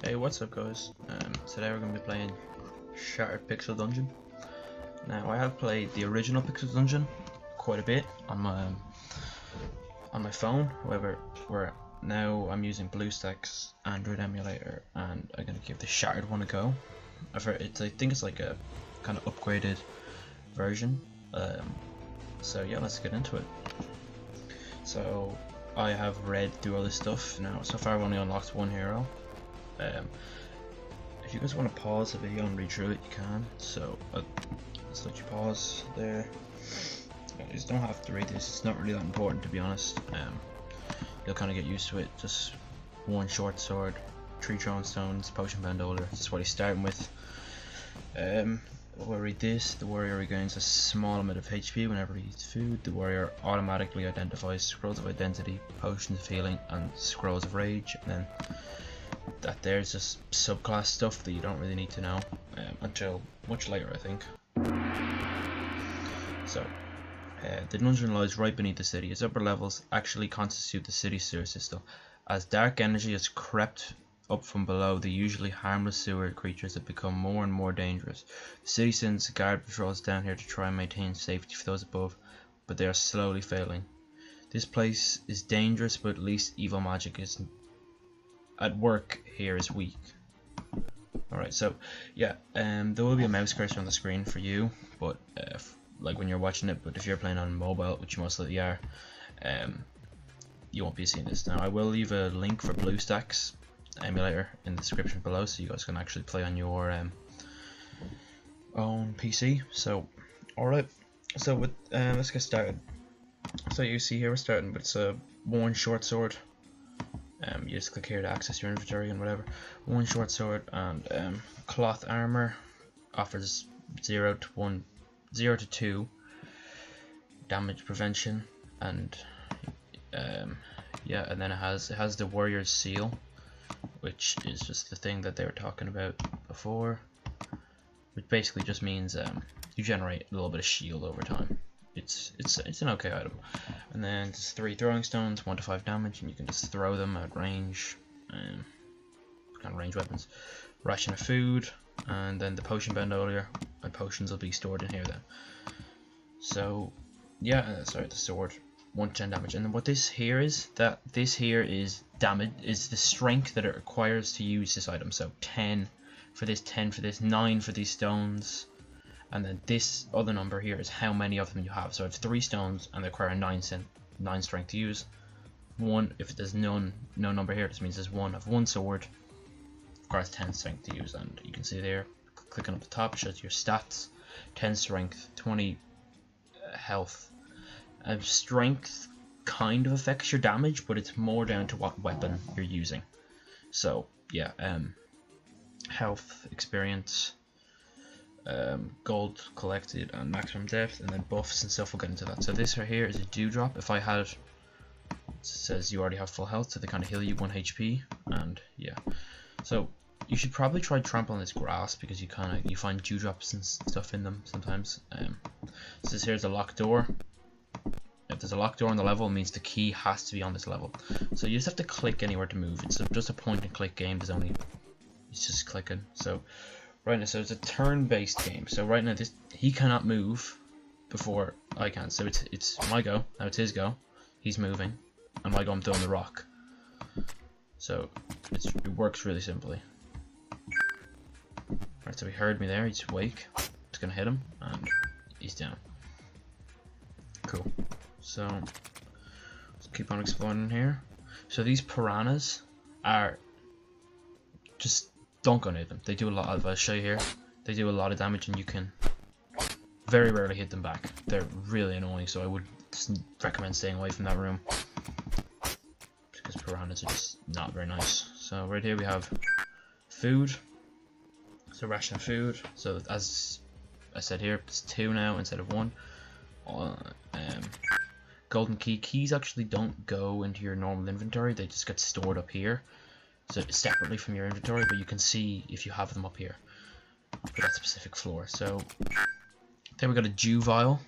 Hey, what's up guys? Today we're going to be playing Shattered Pixel Dungeon. Now I have played the original Pixel Dungeon quite a bit on my phone, however now I'm using BlueStacks Android emulator and I'm going to give the Shattered one a go. I think it's like a kind of upgraded version, so yeah, let's get into it. So I have read through all this stuff now. So far I've only unlocked one hero. If you guys want to pause the video and read through it, you can. So let's let you pause there. You just don't have to read this. It's not really that important, to be honest. You'll kind of get used to it. Just one short sword, 3 throwing stones, potion bandolier. That's what he's starting with. We'll read this. The warrior regains a small amount of HP whenever he eats food. The warrior automatically identifies scrolls of identity, potions of healing, and scrolls of rage. And then that there's just subclass stuff that you don't really need to know until much later, I think. So the dungeon lies right beneath the city. Its upper levels actually constitute the city's sewer system. As dark energy has crept up from below the usually harmless sewer creatures have become more and more dangerous. The city sends guard patrols down here to try and maintain safety for those above, but they are slowly failing. This place is dangerous, but at least evil magic is at work here is weak. Alright, so yeah, there will be a mouse cursor on the screen for you, but like when you're watching it, but if you're playing on mobile, which you most likely are, you won't be seeing this. Now I will leave a link for BlueStacks emulator in the description below, so you guys can actually play on your own PC. So alright, so with let's get started. So you see here we're starting with one short sword. You just click here to access your inventory and whatever. One short sword and cloth armor offers 0 to 2 damage prevention, and yeah, and then it has the warrior's seal, which is just the thing that they were talking about before, which basically just means you generate a little bit of shield over time. It's an okay item. And then it's 3 throwing stones, 1 to 5 damage, and you can just throw them at range, kind of range weapons. Ration of food, and then the potion bandolier, and potions will be stored in here then. So yeah, sorry, the sword, 1 to 10 damage. And then what this here is damage, is the strength that it requires to use this item. So 10 for this, 10 for this, 9 for these stones. And then this other number here is how many of them you have. So I have 3 stones and they require 9 strength to use. 1, if there's no number here, this means there's 1. I have 1 sword, requires 10 strength to use. And you can see there, clicking up the top, shows your stats. 10 strength, 20 health. Strength kind of affects your damage, but it's more down to what weapon you're using. So yeah, health, experience, gold collected, and maximum depth, and then buffs and stuff. We'll get into that. So this right here is a dewdrop. If I had, it says you already have full health, so they kind of heal you 1 HP, and yeah. So you should probably try trample on this grass, because you find dewdrops and stuff in them sometimes. So this here's a locked door. If there's a locked door on the level, it means the key has to be on this level. So you just have to click anywhere to move. It's just a point and click game. It's just clicking. So right now, so it's a turn-based game. So right now, he cannot move before I can. So it's my go. Now it's his go. He's moving, and my go, I'm throwing the rock. So it works really simply. Right, so he heard me there. He's awake. It's gonna hit him, and he's down. Cool. So let's keep on exploring here. So these piranhas are just, don't go near them. They do a lot of, I'll show you here, they do a lot of damage, and you can very rarely hit them back. They're really annoying, so I would recommend staying away from that room, because piranhas are just not very nice. So right here we have food. So ration of food. So as I said here, it's 2 now instead of 1. Golden key. Keys actually don't go into your normal inventory. They just get stored up here, so separately from your inventory, but you can see if you have them up here for that specific floor. So then we got a dew vial,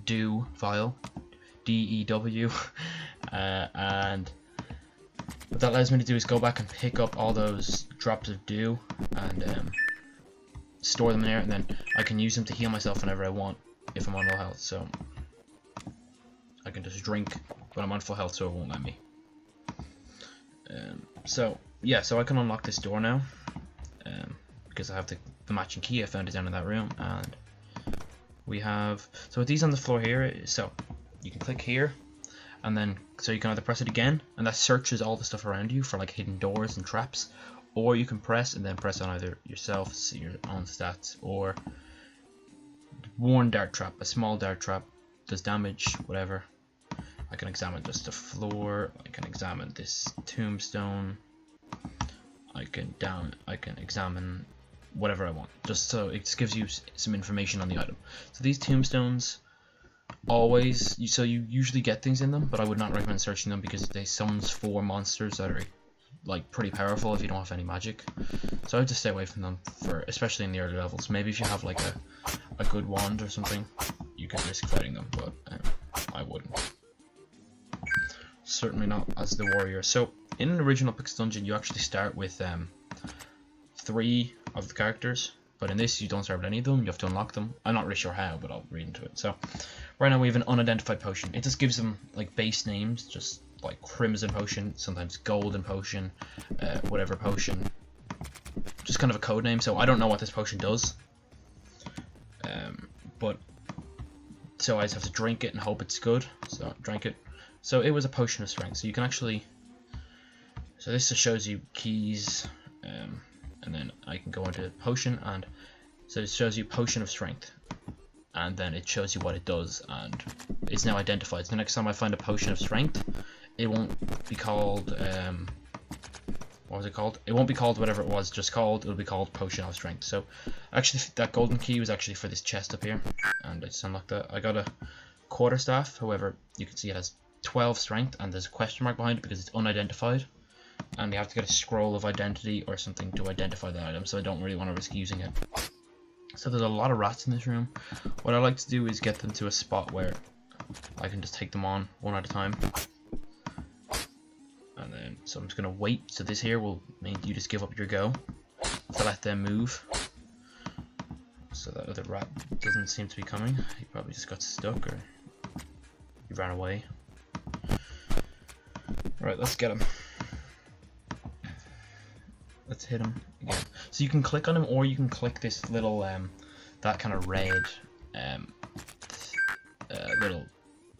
D-E-W, and what that allows me to do is go back and pick up all those drops of dew and store them in there, and then I can use them to heal myself whenever I want if I'm on low health. So I can just drink when I'm on full health, so it won't let me. So yeah, so I can unlock this door now because I have the matching key. I found it down in that room, and we have, so with these on the floor here, so you can click here, and then so you can either press it again, and that searches all the stuff around you for like hidden doors and traps, or you can press and then press on either yourself, see your own stats, or one dart trap, a small dart trap, does damage, whatever. I can examine just the floor, I can examine this tombstone, I can examine whatever I want, just so it just gives you some information on the item. So these tombstones always, so you usually get things in them, but I would not recommend searching them because they summons 4 monsters that are like pretty powerful if you don't have any magic. So I would just stay away from them, for especially in the early levels. Maybe if you have like a good wand or something, you could risk fighting them, but I wouldn't. Certainly not as the warrior. So in an original Pixel Dungeon, you actually start with 3 of the characters, but in this you don't start with any of them. You have to unlock them. I'm not really sure how, but I'll read into it. So right now we have an unidentified potion. It just gives them like base names, just like crimson potion, sometimes golden potion, whatever potion, just kind of a code name. So I don't know what this potion does, but so I just have to drink it and hope it's good. So drink it. So it was a potion of strength. So you can actually, so this just shows you keys, and then I can go into potion, and so it shows you potion of strength, and then it shows you what it does, and it's now identified. So the next time I find a potion of strength, it won't be called what was it called? It won't be called whatever it was just called. It'll be called potion of strength. So actually that golden key was actually for this chest up here, and I just unlocked that. I got a quarterstaff. However, you can see it has 12 strength, and there's a question mark behind it because it's unidentified, and you have to get a scroll of identity or something to identify the item, so I don't really want to risk using it. So there's a lot of rats in this room. What I like to do is get them to a spot where I can just take them on one at a time, and then so I'm just gonna wait. So this here will mean you just give up your go to let them move. So that other rat doesn't seem to be coming. He probably just got stuck, or he ran away. Right, let's get him. Let's hit him again. So you can click on him, or you can click this little that kind of red little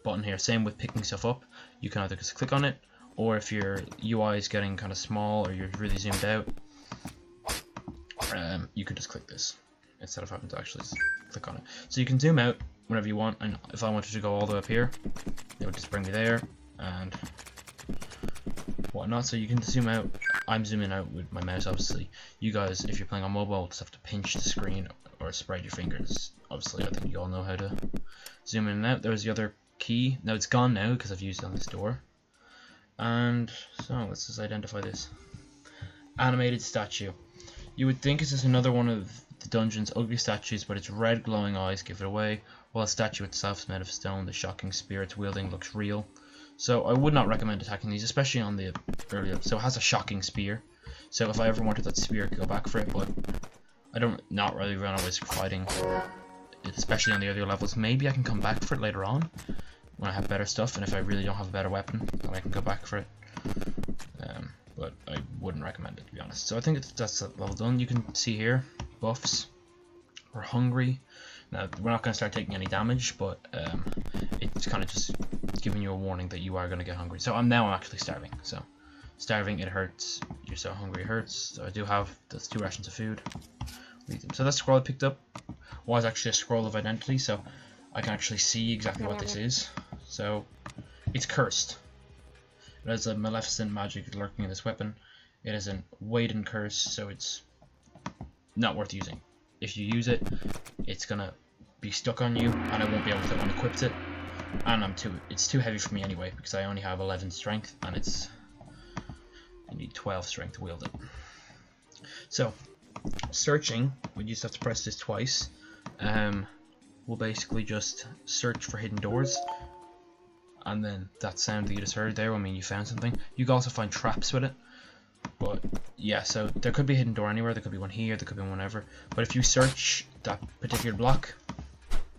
button here. Same with picking stuff up. You can either just click on it, or if your UI is getting kind of small or you're really zoomed out, you can just click this instead of having to actually click on it. So you can zoom out whenever you want, and if I wanted to go all the way up here, it would just bring me there and whatnot. So you can zoom out. I'm zooming out with my mouse, obviously. You guys, if you're playing on mobile, just have to pinch the screen or spread your fingers. Obviously, I think you all know how to zoom in and out. There's the other key. Now it's gone now because I've used it on this door. And so let's just identify this. Animated statue. You would think it's just another one of the dungeon's ugly statues, but its red glowing eyes give it away, while the statue itself is made of stone. The shocking spear it's wielding looks real. So I would not recommend attacking these, especially on the earlier. So it has a shocking spear. So if I ever wanted that spear, I could go back for it, but I don't not really run a risk fighting it, especially on the earlier levels. Maybe I can come back for it later on when I have better stuff, and if I really don't have a better weapon, then I can go back for it. But I wouldn't recommend it, to be honest. So I think that's that level done. You can see here buffs. We're hungry. Now we're not going to start taking any damage, but it's kind of just giving you a warning that you are going to get hungry. So I'm actually starving. So starving, it hurts. You're so hungry, it hurts. So I do have those 2 rations of food. So that scroll I picked up was actually a scroll of identity, so I can actually see exactly what this is. So it's cursed. It has a maleficent magic lurking in this weapon. It is a weighted curse, so it's not worth using. If you use it, it's gonna be stuck on you, and I won't be able to unequip it. And it's too heavy for me anyway, because I only have 11 strength, and you need 12 strength to wield it. So searching, we just have to press this twice. We'll basically just search for hidden doors, and then that sound that you just heard there will mean you found something. You can also find traps with it. But yeah, so there could be a hidden door anywhere, there could be one here, there could be one whenever. But if you search that particular block,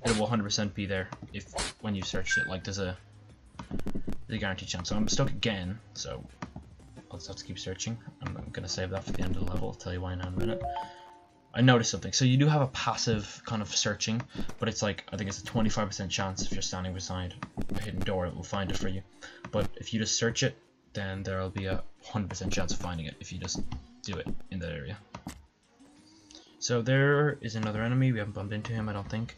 it will 100% be there when you searched it. Like there's a guaranteed chance. So I'm stuck again, so I'll just have to keep searching. I'm gonna save that for the end of the level. I'll tell you why in a minute. I noticed something. So you do have a passive kind of searching, but it's like, I think it's a 25% chance if you're standing beside a hidden door, it will find it for you. But if you just search it, then there will be a 100% chance of finding it if you just do it in that area. So there is another enemy. We haven't bumped into him, I don't think.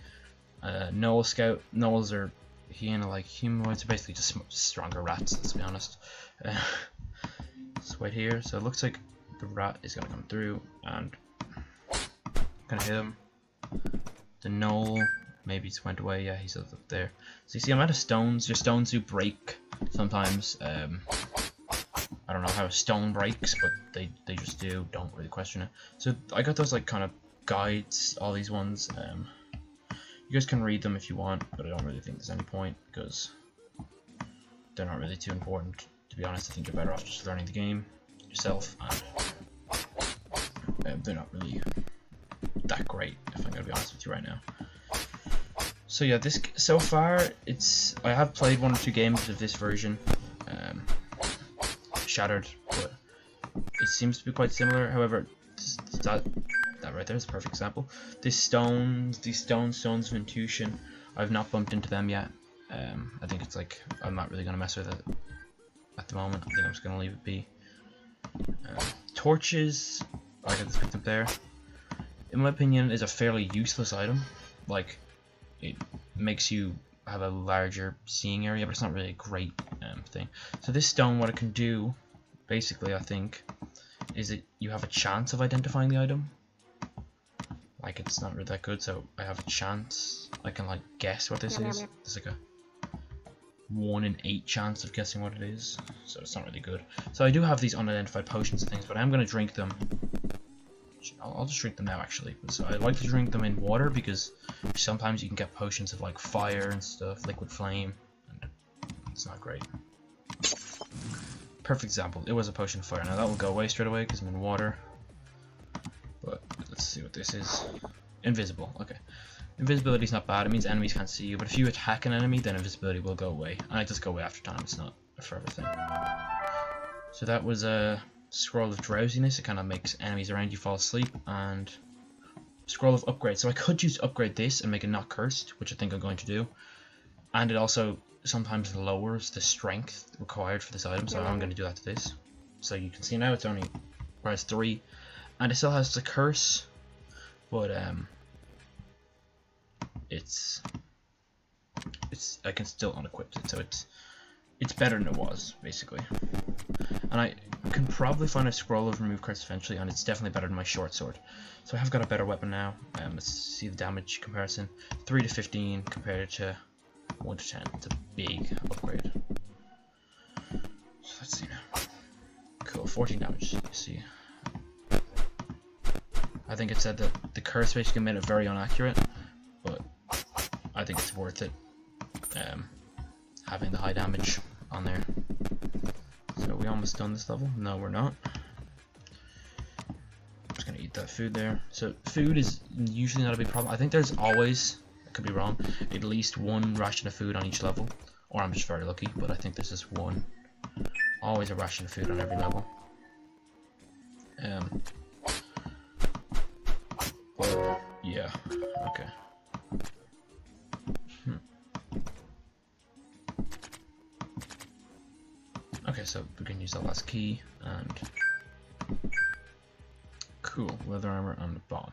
Gnoll Scout. Gnolls are hyena like humanoids, are basically just stronger rats, let's be honest. Let's wait here. So it looks like the rat is going to come through and gonna hit him. The gnoll maybe just went away. Yeah, he's up there. So you see, I'm out of stones. Your stones do break sometimes. I don't know how a stone breaks, but they just do. Don't really question it. So I got those like kind of guides, all these ones. You guys can read them if you want, but I don't really think there's any point because they're not really too important. To be honest, I think you're better off just learning the game yourself, and they're not really that great, if I'm gonna be honest with you right now. So yeah, this so far I have played 1 or 2 games of this version, Shattered, but it seems to be quite similar. However, that right there is a perfect example. These stone stones of intuition, I've not bumped into them yet. I think it's like I'm not really gonna mess with it at the moment. I think I'm just gonna leave it be. Torches, I got this picked up there. In my opinion, is a fairly useless item. Like, it makes you have a larger seeing area, but it's not really a great thing. So this stone, what it can do, basically, I think, is that you have a chance of identifying the item. Like, it's not really that good, so I have a chance. I can, like, guess what this is. There's like a 1 in 8 chance of guessing what it is, so it's not really good. So I do have these unidentified potions and things, but I'm going to drink them. I'll just drink them now, actually. So I like to drink them in water because sometimes you can get potions of like fire and stuff, liquid flame, and it's not great. Perfect example. It was a potion of fire. Now that will go away straight away because I'm in water. But let's see what this is. Invisible. Okay. Invisibility is not bad. It means enemies can't see you. But if you attack an enemy, then invisibility will go away. And it does go away after time. It's not a forever thing. So that was a Scroll of Drowsiness. It kind of makes enemies around you fall asleep. And Scroll of Upgrade. So I could just upgrade this and make it not cursed, which I think I'm going to do. And it also sometimes lowers the strength required for this item. So I'm going to do that to this. So you can see now it's only res 3. And it still has the curse. But I can still unequip it. So it's better than it was, basically. And I can probably find a Scroll of Remove Curse eventually, and it's definitely better than my short sword. So I have got a better weapon now. Let's see the damage comparison. 3 to 15 compared to 1 to 10. It's a big upgrade. So let's see now. Cool, 14 damage, you see. I think it said that the curse basically made it very inaccurate, but I think it's worth it, having the high damage on there. So we almost done this level? No, we're not. I'm just gonna eat that food there. So food is usually not a big problem. I think there's always, I could be wrong, at least 1 ration of food on each level, or I'm just very lucky, but I think there's just always a ration of food on every level. But yeah, okay. Okay, so we can use that last key, and cool, leather armor and a bomb.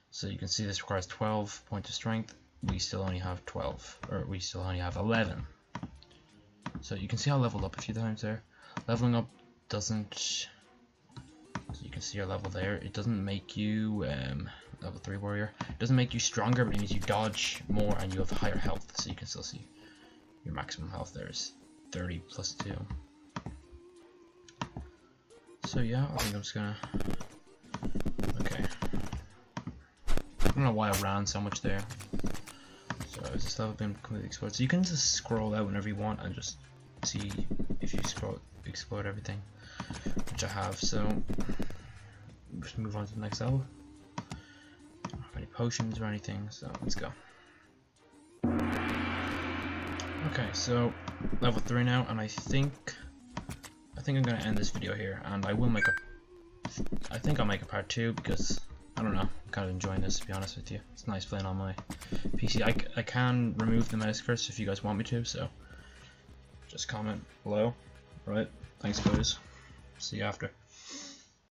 So you can see this requires 12 points of strength. We still only have 12, or we still only have 11. So you can see I leveled up a few times there. Leveling up doesn't, so you can see your level there. It doesn't make you level 3 warrior. It doesn't make you stronger, but it means you dodge more and you have higher health. So you can still see your maximum health there is 30 plus 2. So yeah, I think I'm just gonna, okay. I don't know why I ran so much there. So is this level been completely explored? So you can just scroll out whenever you want and just see if you explored everything, which I have. So let's move on to the next level. I don't have any potions or anything, so let's go. Okay, so level 3 now, and I think I'm gonna end this video here, and I will make I think I'll make a part 2 because I don't know, I'm kind of enjoying this, to be honest with you. It's nice playing on my PC. I can remove the mouse cursor if you guys want me to, so just comment below. Right, thanks guys, see you after.